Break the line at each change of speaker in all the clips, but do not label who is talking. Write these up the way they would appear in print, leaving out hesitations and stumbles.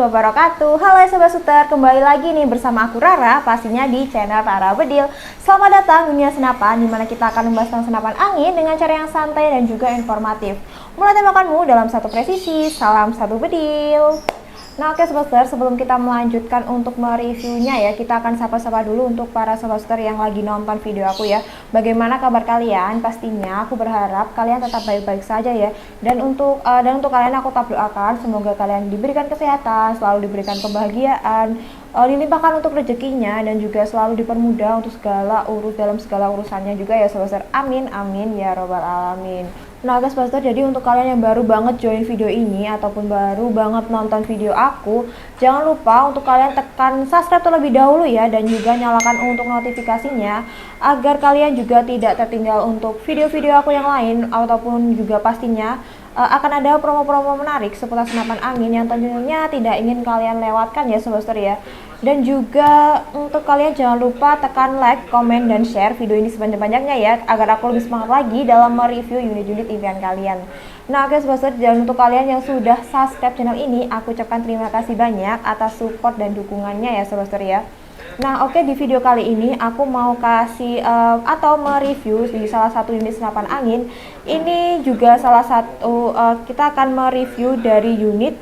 wabarakatuh. Halo Sobat Suter, kembali lagi nih bersama aku Rara, pastinya di channel Rara Bedil. Selamat datang dunia senapan, dimana kita akan membahas tentang senapan angin dengan cara yang santai dan juga informatif. Mulai tembakanmu dalam satu presisi, salam satu bedil. Nah oke Sobat Suter, sebelum kita melanjutkan untuk mereviewnya ya, kita akan sapa-sapa dulu untuk para Sobat Suter yang lagi nonton video aku ya. Bagaimana kabar kalian? Pastinya aku berharap kalian tetap baik-baik saja ya. Dan untuk kalian aku tetap doakan semoga kalian diberikan kesehatan, selalu diberikan kebahagiaan, dilimpahkan untuk rezekinya, dan juga selalu dipermudah untuk dalam segala urusannya juga ya Sobat Suter. Amin amin ya robbal alamin. Nah guys Sobat Suter, jadi untuk kalian yang baru banget join video ini ataupun baru banget nonton video aku, jangan lupa untuk kalian tekan subscribe terlebih dahulu ya, dan juga nyalakan untuk notifikasinya agar kalian juga tidak tertinggal untuk video-video aku yang lain, ataupun juga pastinya akan ada promo-promo menarik seputar senapan angin yang tentunya tidak ingin kalian lewatkan ya Sobat Suter ya. Dan juga untuk kalian jangan lupa tekan like, komen, dan share video ini sebanyak-banyaknya ya, agar aku lebih semangat lagi dalam mereview unit-unit impian kalian. Nah oke Sobat Suter, dan untuk kalian yang sudah subscribe channel ini, aku ucapkan terima kasih banyak atas support dan dukungannya ya Sobat Suter ya. Nah oke, di video kali ini aku mau kasih atau mereview di salah satu unit senapan angin. Ini juga salah satu kita akan mereview dari unit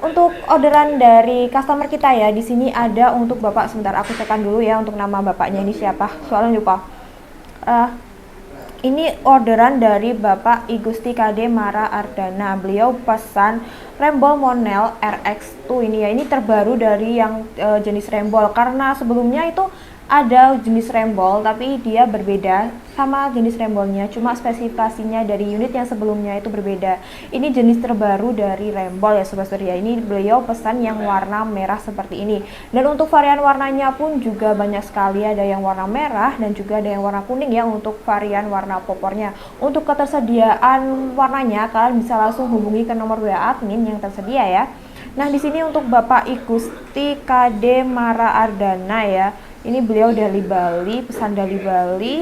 untuk orderan dari customer kita ya. Di sini ada untuk Bapak, sebentar aku tekan dulu ya untuk nama bapaknya ini siapa, soalnya lupa. Ini orderan dari Bapak I Gusti KD Mara Ardana. Beliau pesan Rembol Monel RX2 ini ya. Ini terbaru dari yang jenis rembol, karena sebelumnya itu ada jenis rembol tapi dia berbeda sama jenis rembolnya, cuma spesifikasinya dari unit yang sebelumnya itu berbeda. Ini jenis terbaru dari rembol ya Sobat Suter ya. Ini beliau pesan yang warna merah seperti ini, dan untuk varian warnanya pun juga banyak sekali, ada yang warna merah dan juga ada yang warna kuning ya untuk varian warna popornya. Untuk ketersediaan warnanya kalian bisa langsung hubungi ke nomor WA admin yang tersedia ya. Nah di sini untuk Bapak I Gusti KD Mara Ardana ya, ini beliau dari Bali, pesan dari Bali,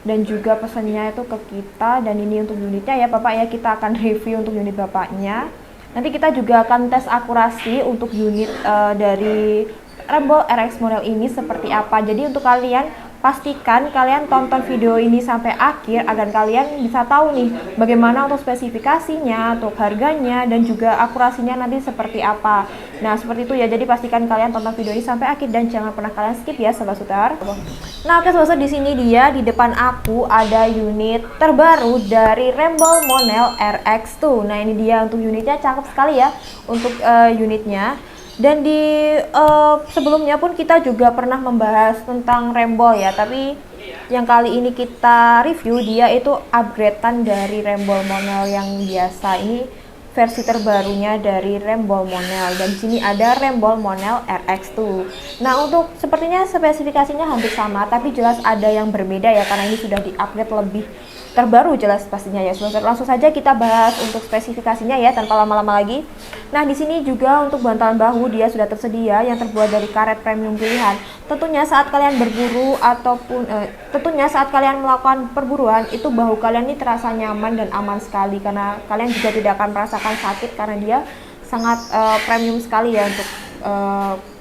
dan juga pesannya itu ke kita. Dan ini untuk unitnya ya Bapak ya, kita akan review untuk unit Bapaknya. Nanti kita juga akan tes akurasi untuk unit dari Rembol RX model ini seperti apa. Jadi untuk kalian pastikan kalian tonton video ini sampai akhir agar kalian bisa tahu nih bagaimana untuk spesifikasinya, untuk harganya, dan juga akurasinya nanti seperti apa. Nah seperti itu ya, jadi pastikan kalian tonton video ini sampai akhir dan jangan pernah kalian skip ya Sobat Suter. Nah oke Sobat Suter, di sini dia di depan aku ada unit terbaru dari Rembol Monel RX2. Nah ini dia untuk unitnya, cakep sekali ya untuk unitnya. Dan di sebelumnya pun kita juga pernah membahas tentang rembol ya, tapi yang kali ini kita review dia itu upgradean dari Rembol Monel yang biasa. Ini versi terbarunya dari Rembol Monel, dan di sini ada Rembol Monel RX2. Nah untuk sepertinya spesifikasinya hampir sama, tapi jelas ada yang berbeda ya, karena ini sudah di-upgrade lebih terbaru jelas pastinya ya. Langsung saja kita bahas untuk spesifikasinya ya tanpa lama-lama lagi. Nah di sini juga untuk bantalan bahu dia sudah tersedia yang terbuat dari karet premium pilihan. Tentunya saat kalian berburu ataupun tentunya saat kalian melakukan perburuan, itu bahu kalian ini terasa nyaman dan aman sekali, karena kalian juga tidak akan merasakan sakit karena dia sangat premium sekali ya untuk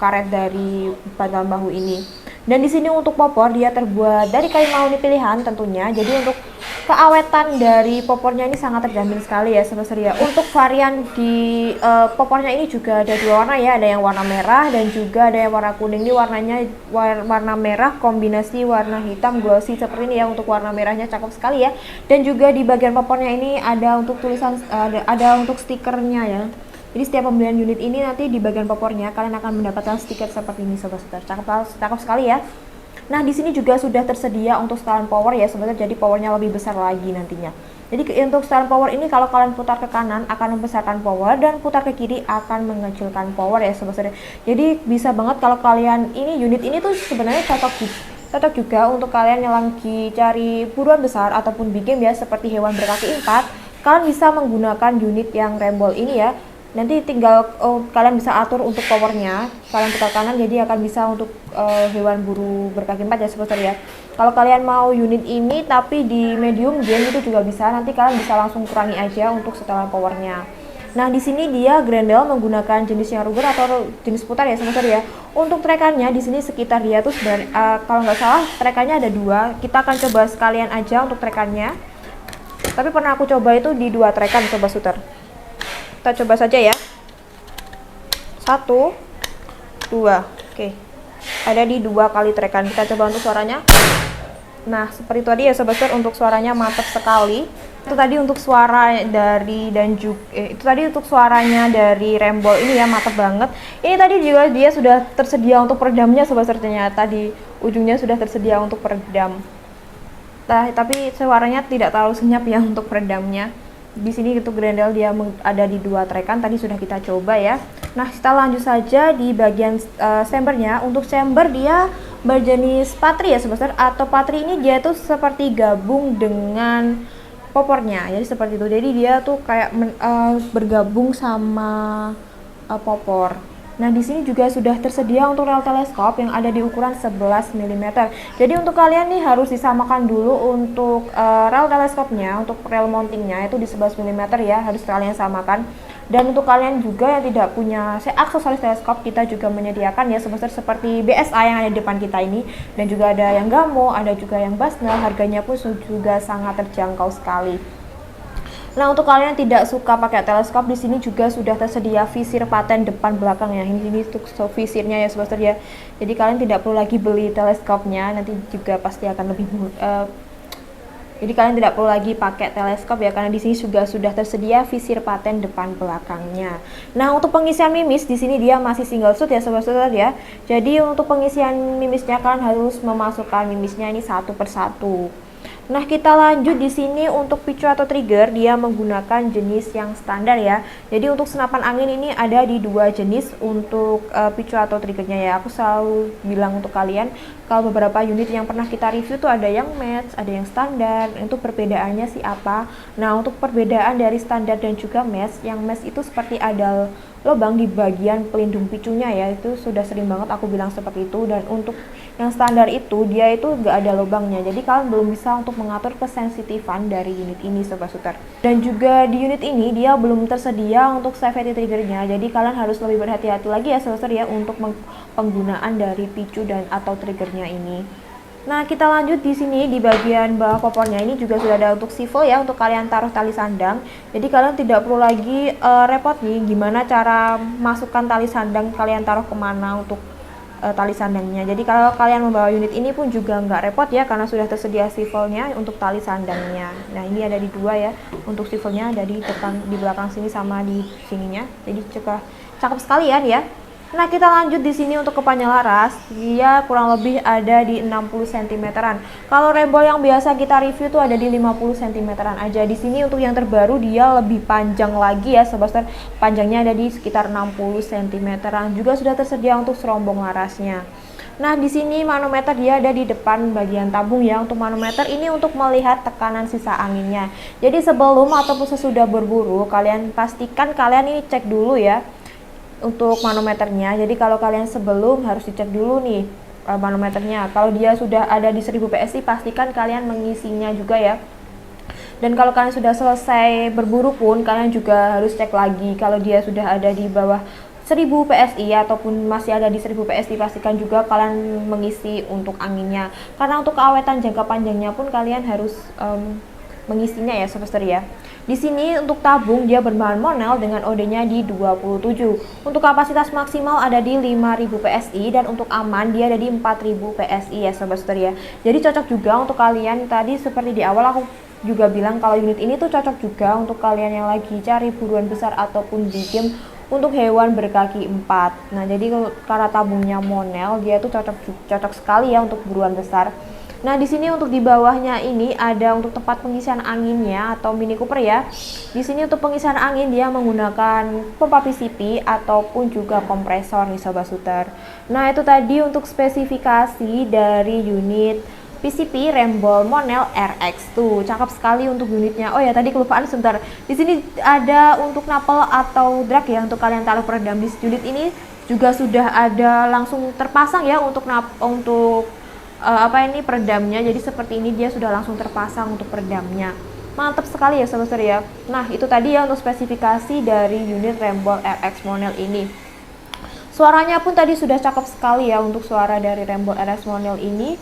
karet dari bantalan bahu ini. Dan di sini untuk popor dia terbuat dari kayu mahoni pilihan tentunya. Jadi untuk keawetan dari popornya ini sangat terjamin sekali ya Sobat Suter ya. Untuk varian di popornya ini juga ada dua warna ya, ada yang warna merah dan juga ada yang warna kuning. Ini warnanya warna merah kombinasi warna hitam glossy seperti ini ya. Untuk warna merahnya cakep sekali ya. Dan juga di bagian popornya ini ada untuk tulisan, ada untuk stikernya ya. Jadi setiap pembelian unit ini nanti di bagian popornya kalian akan mendapatkan stiker seperti ini Sobat Suter. Cakep sekali ya. Nah di sini juga sudah tersedia untuk setelan power ya sebenarnya, jadi powernya lebih besar lagi nantinya. Jadi untuk setelan power ini kalau kalian putar ke kanan akan membesarkan power, dan putar ke kiri akan mengecilkan power ya Sobat Suter. Jadi bisa banget kalau kalian unit ini tuh sebenarnya cocok juga untuk kalian yang lagi cari buruan besar ataupun big game ya, seperti hewan berkaki 4. Kalian bisa menggunakan unit yang rembol ini ya. Nanti tinggal kalian bisa atur untuk powernya, kalian putar kanan jadi akan bisa untuk hewan buru berkaki 4 ya Sobat Suter ya. Kalau kalian mau unit ini tapi di medium game itu juga bisa, nanti kalian bisa langsung kurangi aja untuk setelan powernya. Nah, di sini dia Grendel menggunakan jenisnya Ruger atau jenis putar ya semester ya. Untuk trekannya di sini sekitar dia tuh kalau nggak salah trekannya ada 2. Kita akan coba sekalian aja untuk trekannya. Tapi pernah aku coba itu di 2 trekan coba Suter. Kita coba saja ya. 1, 2. Oke. Ada di 2 kali trekan. Kita coba untuk suaranya. Nah, seperti itu tadi ya Sobat Suter, untuk suaranya mantap sekali. Itu tadi untuk suara dari itu tadi untuk suaranya dari Rembol ini ya, mantap banget. Ini tadi juga dia sudah tersedia untuk peredamnya Sobat Suter, ternyata di ujungnya sudah tersedia untuk peredam. Nah, tapi suaranya tidak terlalu senyap ya untuk peredamnya. Di sini itu Grendel dia ada di 2 trekan, tadi sudah kita coba ya. Nah, kita lanjut saja di bagian chambernya. Untuk chamber dia berjenis patri ya Sobat Suter, atau patri ini dia tuh seperti gabung dengan popornya, jadi seperti itu. Jadi dia tuh kayak bergabung sama popor. Nah, di sini juga sudah tersedia untuk rel teleskop yang ada di ukuran 11 mm. Jadi untuk kalian nih harus disamakan dulu untuk rel teleskopnya, untuk rel mountingnya itu di 11 mm ya, harus kalian samakan. Dan untuk kalian juga yang tidak punya aksesoris teleskop, kita juga menyediakan ya semester seperti BSA yang ada di depan kita ini, dan juga ada yang Gamo, ada juga yang Basnel, harganya pun juga sangat terjangkau sekali. Nah, untuk kalian yang tidak suka pakai teleskop, di sini juga sudah tersedia visir paten depan belakang ya. Ini untuk visirnya ya semester ya. Jadi kalian tidak perlu lagi beli teleskopnya, nanti juga pasti akan lebih jadi kalian tidak perlu lagi pakai teleskop ya, karena di sini juga sudah tersedia visir paten depan belakangnya. Nah, untuk pengisian mimis di sini dia masih single shoot ya sobat-sobat ya. Jadi untuk pengisian mimisnya kalian harus memasukkan mimisnya ini satu persatu. Nah, kita lanjut di sini untuk picu atau trigger, dia menggunakan jenis yang standar ya. Jadi untuk senapan angin ini ada di 2 jenis untuk picu atau triggernya ya. Aku selalu bilang untuk kalian, kalau beberapa unit yang pernah kita review tuh ada yang match, ada yang standar. Untuk perbedaannya sih apa? Nah, untuk perbedaan dari standar dan juga match, yang match itu seperti ada lubang di bagian pelindung picunya ya, itu sudah sering banget aku bilang seperti itu. Dan untuk yang standar itu dia itu nggak ada lubangnya, jadi kalian belum bisa untuk mengatur kesensitifan dari unit ini sobat shooter. Dan juga di unit ini dia belum tersedia untuk safety triggernya, jadi kalian harus lebih berhati-hati lagi ya sobat shooter ya untuk penggunaan dari picu dan atau triggernya ini. Nah, kita lanjut di sini di bagian bawah popornya ini juga sudah ada untuk swivel ya, untuk kalian taruh tali sandang. Jadi kalian tidak perlu lagi repot nih gimana cara masukkan tali sandang, kalian taruh kemana untuk tali sandangnya. Jadi kalau kalian membawa unit ini pun juga nggak repot ya, karena sudah tersedia swivelnya untuk tali sandangnya. Nah, ini ada di 2 ya, untuk swivelnya ada di depan, di belakang sini sama di sininya. Jadi cakep sekalian ya. Nah, kita lanjut di sini untuk kepanjang laras, dia kurang lebih ada di 60 cm-an. Kalau rembol yang biasa kita review tuh ada di 50 cm-an aja. Di sini untuk yang terbaru dia lebih panjang lagi ya, sobat. Panjangnya ada di sekitar 60 cm-an. Juga sudah tersedia untuk serombong larasnya. Nah, di sini manometer dia ada di depan bagian tabung ya. Untuk manometer ini untuk melihat tekanan sisa anginnya. Jadi sebelum ataupun sesudah berburu, kalian pastikan kalian ini cek dulu ya untuk manometernya. Jadi kalau kalian sebelum harus dicek dulu nih manometernya. Kalau dia sudah ada di 1000 PSI, pastikan kalian mengisinya juga ya. Dan kalau kalian sudah selesai berburu pun, kalian juga harus cek lagi. Kalau dia sudah ada di bawah 1000 PSI ataupun masih ada di 1000 PSI, pastikan juga kalian mengisi untuk anginnya. Karena untuk keawetan jangka panjangnya pun kalian harus mengisinya ya sobat ya. Di sini untuk tabung dia berbahan Monel dengan OD-nya di 27. Untuk kapasitas maksimal ada di 5000 PSI dan untuk aman dia ada di 4000 PSI ya sobat ya. Jadi cocok juga untuk kalian, tadi seperti di awal aku juga bilang kalau unit ini tuh cocok juga untuk kalian yang lagi cari buruan besar ataupun di game untuk hewan berkaki 4. Nah, jadi karena tabungnya Monel, dia tuh cocok sekali ya untuk buruan besar. Nah, di sini untuk di bawahnya ini ada untuk tempat pengisian anginnya atau Mini Cooper ya. Di sini untuk pengisian angin dia menggunakan pompa PCP ataupun juga kompresor nih sobat shooter. Nah, itu tadi untuk spesifikasi dari unit PCP Rembol Monel RX2. Cakep sekali untuk unitnya. Oh ya, tadi kelupaan sebentar. Di sini ada untuk napel atau drag ya, untuk kalian taruh peredam. Di unit ini juga sudah ada langsung terpasang ya untuk peredamnya. Jadi seperti ini dia sudah langsung terpasang untuk peredamnya. mantap sekali ya sobat ya. Nah itu tadi ya untuk spesifikasi dari unit Rembol RX Monel ini. Suaranya pun tadi sudah cakep sekali ya untuk suara dari Rembol RX Monel ini,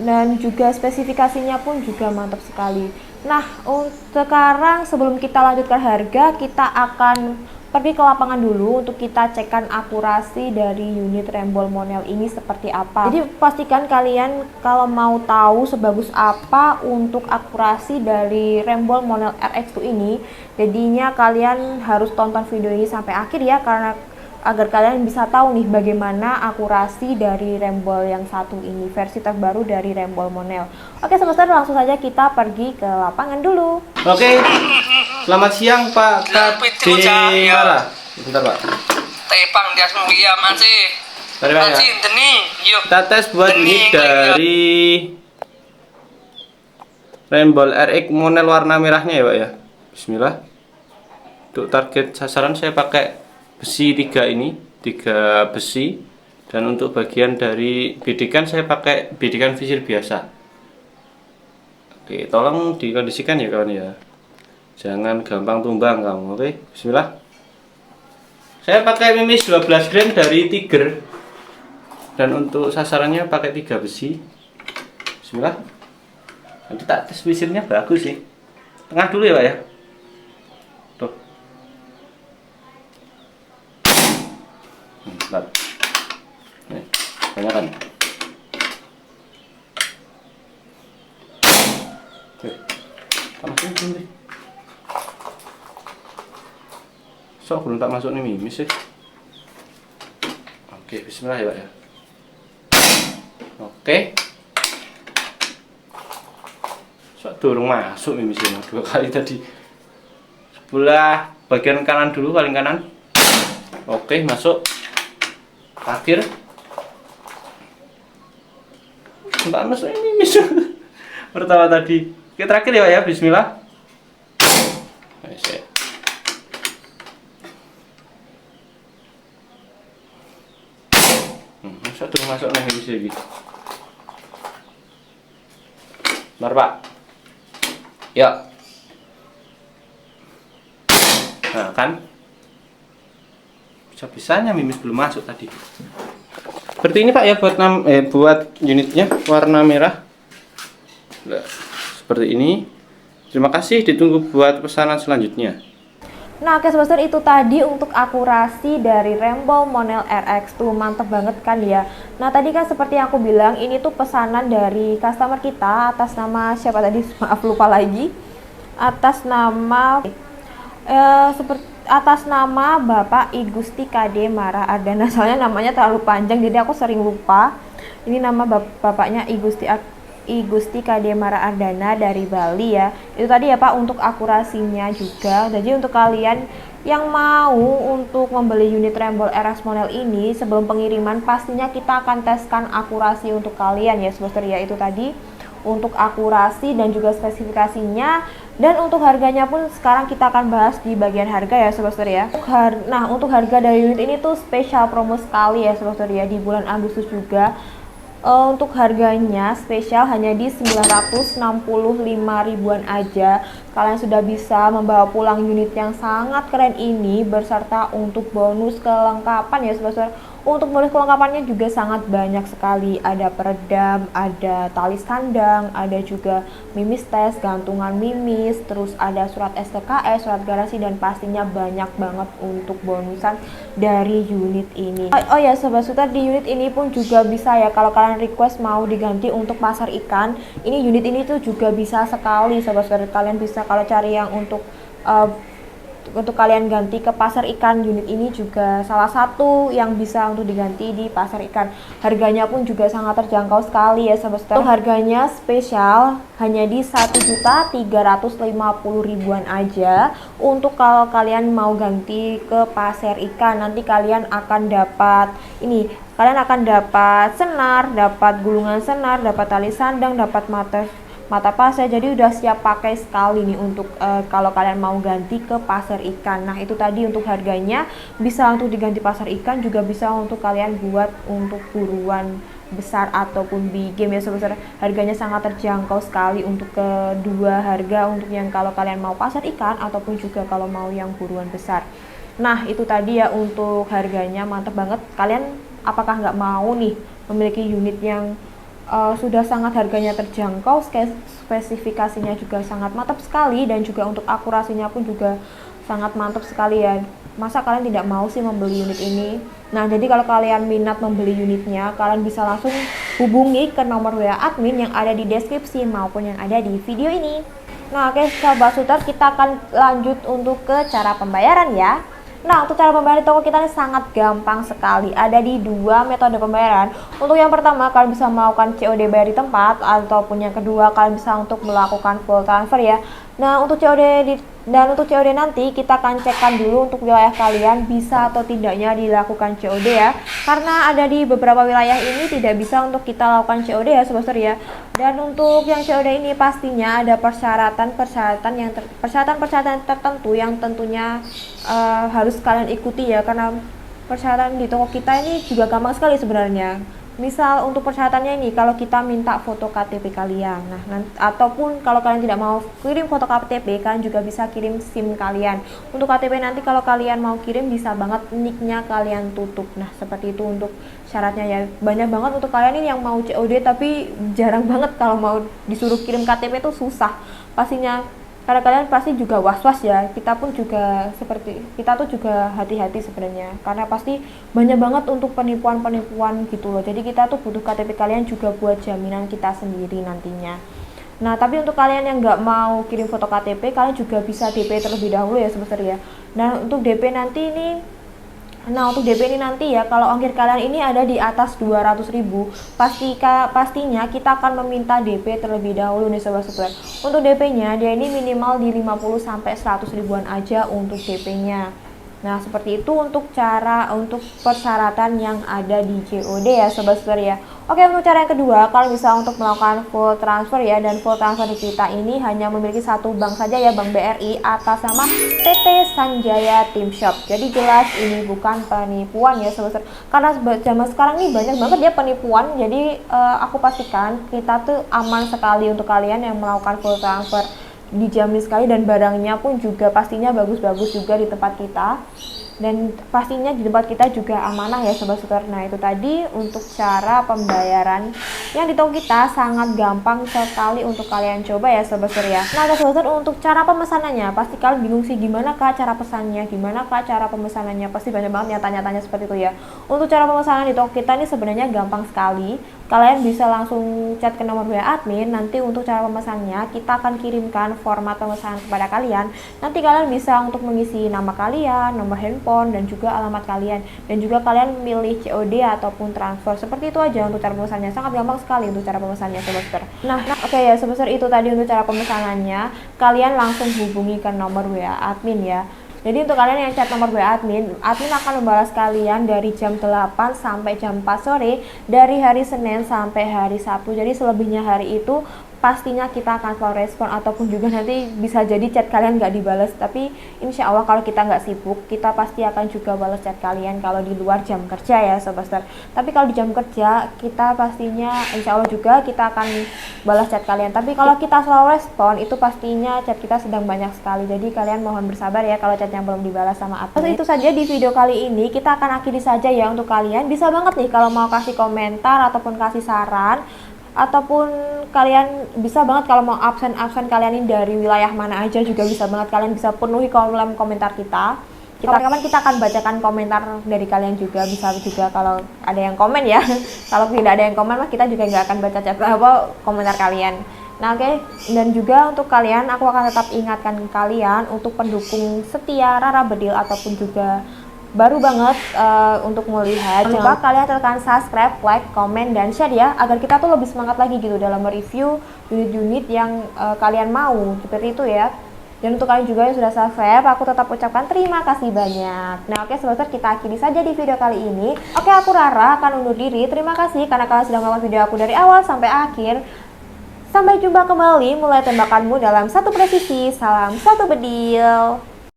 dan juga spesifikasinya pun juga mantap sekali. Nah sekarang sebelum kita lanjutkan harga, kita akan pergi ke lapangan dulu untuk kita cekkan akurasi dari unit Rembol Monel ini seperti apa. Jadi pastikan kalian kalau mau tahu sebagus apa untuk akurasi dari Rembol Monel RX2 ini, jadinya kalian harus tonton video ini sampai akhir ya, karena agar kalian bisa tahu nih bagaimana akurasi dari Rembol yang satu ini, versi terbaru dari Rembol Monel. Oke sobat, langsung saja kita pergi ke lapangan dulu.
Oke, selamat siang Pak Kademara. Bentar Pak.
Tepang dia semua ya masih. Masih deni, yuk.
Kita tes buat ini dari Rembol RX Monel warna merahnya ya Pak ya. Bismillah. Untuk target sasaran saya pakai besi 3 ini, 3 besi, dan untuk bagian dari bidikan saya pakai bidikan visir biasa. Oke, tolong dikondisikan ya kawan ya, jangan gampang tumbang kamu. Oke, bismillah. Saya pakai mimis 12 gram dari Tiger, dan untuk sasarannya pakai 3 besi. Bismillah. Nanti tak tes visirnya bagus sih. Tengah dulu ya Pak ya. Tuh. Bentar. Nih, banyak kan? Masukin deh. So, belum tak masuk nih mimis sih. Oke, bismillah ya Pak ya. Oke. So, dorong masuk mimisnya 2 kali tadi. Sebelah bagian kanan dulu, paling kanan. Oke, masuk. Akhir. Mbak masuk ini mimis. Pertama tadi. Oke, terakhir ya Pak ya, bismillah. Masuk nih mimis lagi. Bentar Pak. Ya. Nah kan, bisa-bisanya mimis belum masuk tadi. Seperti ini Pak ya buat unitnya warna merah. Nah, seperti ini. Terima kasih, ditunggu buat pesanan selanjutnya.
Nah oke sobat, itu tadi untuk akurasi dari Rembol Monel RX tuh mantep banget kan ya. Nah tadi kan seperti yang aku bilang, ini tuh pesanan dari customer kita atas nama siapa tadi, maaf lupa lagi, atas nama atas nama Bapak I Gusti Kademara Ardana. Soalnya namanya terlalu panjang jadi aku sering lupa. Ini nama bapaknya I Gusti Kademara Ardana dari Bali ya. Itu tadi ya Pak untuk akurasinya juga. Jadi untuk kalian yang mau untuk membeli unit Rembol RX Monel ini, sebelum pengiriman pastinya kita akan teskan akurasi untuk kalian ya sobat ya. Itu tadi untuk akurasi dan juga spesifikasinya, dan untuk harganya pun sekarang kita akan bahas di bagian harga ya sobat ya. Nah untuk harga dari unit ini tuh spesial promo sekali ya sobat ya, di bulan Agustus juga. Untuk harganya spesial hanya di 965 ribuan aja. Kalian sudah bisa membawa pulang unit yang sangat keren ini beserta untuk bonus kelengkapan ya sobat. Untuk bonus kelengkapannya juga sangat banyak sekali. Ada peredam, ada tali sandang, ada juga mimis tes, gantungan mimis, terus ada surat STKS, surat garansi, dan pastinya banyak banget untuk bonusan dari unit ini. Oh ya sobat Suter, di unit ini pun juga bisa ya kalau kalian request mau diganti untuk pasar ikan. Ini unit ini tuh juga bisa sekali sobat Suter. Kalian bisa kalau cari yang untuk kalian ganti ke pasar ikan, unit ini juga salah satu yang bisa untuk diganti di pasar ikan. Harganya pun juga sangat terjangkau sekali ya sobat. Untuk harganya spesial hanya di 1.350.000 ribuan aja. Untuk kalau kalian mau ganti ke pasar ikan, nanti kalian akan dapat ini, kalian akan dapat senar, dapat gulungan senar, dapat tali sandang, dapat mata pasir. Jadi udah siap pakai sekali nih untuk kalau kalian mau ganti ke pasar ikan. Nah itu tadi untuk harganya, bisa untuk diganti pasar ikan, juga bisa untuk kalian buat untuk buruan besar ataupun big game ya sebesar harganya sangat terjangkau sekali untuk kedua harga untuk yang kalau kalian mau pasar ikan ataupun juga kalau mau yang buruan besar. Nah itu tadi ya untuk harganya mantap banget. Kalian apakah nggak mau nih memiliki unit yang sudah sangat harganya terjangkau, spesifikasinya juga sangat mantap sekali dan juga untuk akurasinya pun juga sangat mantap sekali ya. Masa kalian tidak mau sih membeli unit ini? Nah jadi kalau kalian minat membeli unitnya, kalian bisa langsung hubungi ke nomor WA admin yang ada di deskripsi maupun yang ada di video ini. Nah oke sahabat Suter, kita akan lanjut untuk ke cara pembayaran ya. Nah untuk cara pembayaran di toko kita ini sangat gampang sekali, ada di dua metode pembayaran. Untuk yang pertama kalian bisa melakukan COD bayar di tempat, ataupun yang kedua kalian bisa untuk melakukan full transfer ya. Nah untuk COD nanti kita akan cekkan dulu untuk wilayah kalian bisa atau tidaknya dilakukan COD ya, karena ada di beberapa wilayah ini tidak bisa untuk kita lakukan COD ya sobat ya. Dan untuk yang COD ini pastinya ada persyaratan tertentu yang tentunya harus kalian ikuti ya, karena persyaratan di toko kita ini juga gampang sekali sebenarnya. Misal untuk persyaratannya ini, kalau kita minta foto KTP kalian, ataupun kalau kalian tidak mau kirim foto KTP, kalian juga bisa kirim SIM kalian. Untuk KTP nanti kalau kalian mau kirim bisa banget nicknya kalian tutup. Nah seperti itu untuk syaratnya ya. Banyak banget untuk kalian ini yang mau COD tapi jarang banget kalau mau disuruh kirim KTP itu susah pastinya. Karena kalian pasti juga was-was ya, kita tuh juga hati-hati sebenarnya, karena pasti banyak banget untuk penipuan-penipuan gitu loh. Jadi kita tuh butuh KTP kalian juga buat jaminan kita sendiri nantinya. Nah tapi untuk kalian yang nggak mau kirim foto KTP, kalian juga bisa DP terlebih dahulu ya sebenarnya. Nah untuk DP nanti ya, kalau ongkir kalian ini ada di atas 200.000, pastinya kita akan meminta DP terlebih dahulu nih sobat-sobat. Untuk DP-nya dia ini minimal di 50 sampai 100 ribuan aja untuk DP-nya. Nah seperti itu untuk persyaratan yang ada di COD ya sobat-sobat ya. Oke, untuk cara yang kedua, kalian bisa untuk melakukan full transfer ya, dan full transfer di kita ini hanya memiliki satu bank saja ya, Bank BRI atas nama PT Sanjaya Tim Shop. Jadi jelas ini bukan penipuan ya sobat-sobat, karena zaman sekarang ini banyak banget ya penipuan. Jadi aku pastikan kita tuh aman sekali untuk kalian yang melakukan full transfer, dijamin sekali, dan barangnya pun juga pastinya bagus-bagus juga di tempat kita, dan pastinya di tempat kita juga amanah ya sobat Suter. Nah itu tadi untuk cara pembayaran yang di toko kita sangat gampang sekali untuk kalian coba ya sobat Suter ya. Nah sobat Suter, untuk cara pemesanannya pasti kalian bingung sih, gimana kak cara pesannya, gimana kak cara pemesanannya, pasti banyak banget ya tanya-tanya seperti itu ya. Untuk cara pemesanan di toko kita ini sebenarnya gampang sekali. Kalian bisa langsung chat ke nomor WA admin. Nanti untuk cara pemesannya kita akan kirimkan format pemesanan kepada kalian. Nanti kalian bisa untuk mengisi nama kalian, nomor handphone, dan juga alamat kalian, dan juga kalian milih COD ataupun transfer. Seperti itu aja untuk cara pemesanannya, sangat gampang sekali untuk cara pemesanannya sobat. Nah oke ya sobat, itu tadi untuk cara pemesanannya. Kalian langsung hubungi ke nomor WA admin ya. Jadi untuk kalian yang chat nomor WA admin akan membalas kalian dari jam 8 sampai jam 4 sore dari hari Senin sampai hari Sabtu. Jadi selebihnya hari itu pastinya kita akan selalu respon, ataupun juga nanti bisa jadi chat kalian nggak dibalas, tapi insya Allah kalau kita nggak sibuk kita pasti akan juga balas chat kalian kalau di luar jam kerja ya sobat. Tapi kalau di jam kerja kita pastinya insya Allah juga kita akan balas chat kalian. Tapi kalau kita selalu respon itu pastinya chat kita sedang banyak sekali, jadi kalian mohon bersabar ya kalau chatnya belum dibalas sama admin. Itu saja di video kali ini, kita akan akhiri saja ya. Untuk kalian bisa banget nih kalau mau kasih komentar ataupun kasih saran, ataupun kalian bisa banget kalau mau absen kalian ini dari wilayah mana aja juga bisa banget, kalian bisa penuhi kolom komentar kita. Kapan-kapan kita akan bacakan komentar dari kalian juga, bisa juga kalau ada yang komen ya. Kalau tidak ada yang komen mah kita juga nggak akan baca komentar kalian. Nah oke, dan juga untuk kalian aku akan tetap ingatkan kalian untuk pendukung setia Rara Bedil ataupun juga baru banget untuk melihat, coba kalian tekan subscribe, like, komen, dan share ya, agar kita tuh lebih semangat lagi gitu dalam mereview unit-unit yang kalian mau, seperti itu ya. Dan untuk kalian juga yang sudah subscribe, aku tetap ucapkan terima kasih banyak. Nah oke sobat, kita akhiri saja di video kali ini. Oke, aku Rara akan undur diri. Terima kasih karena kalian sudah menonton video aku dari awal sampai akhir. Sampai jumpa kembali, mulai tembakanmu dalam satu presisi. Salam satu bedil.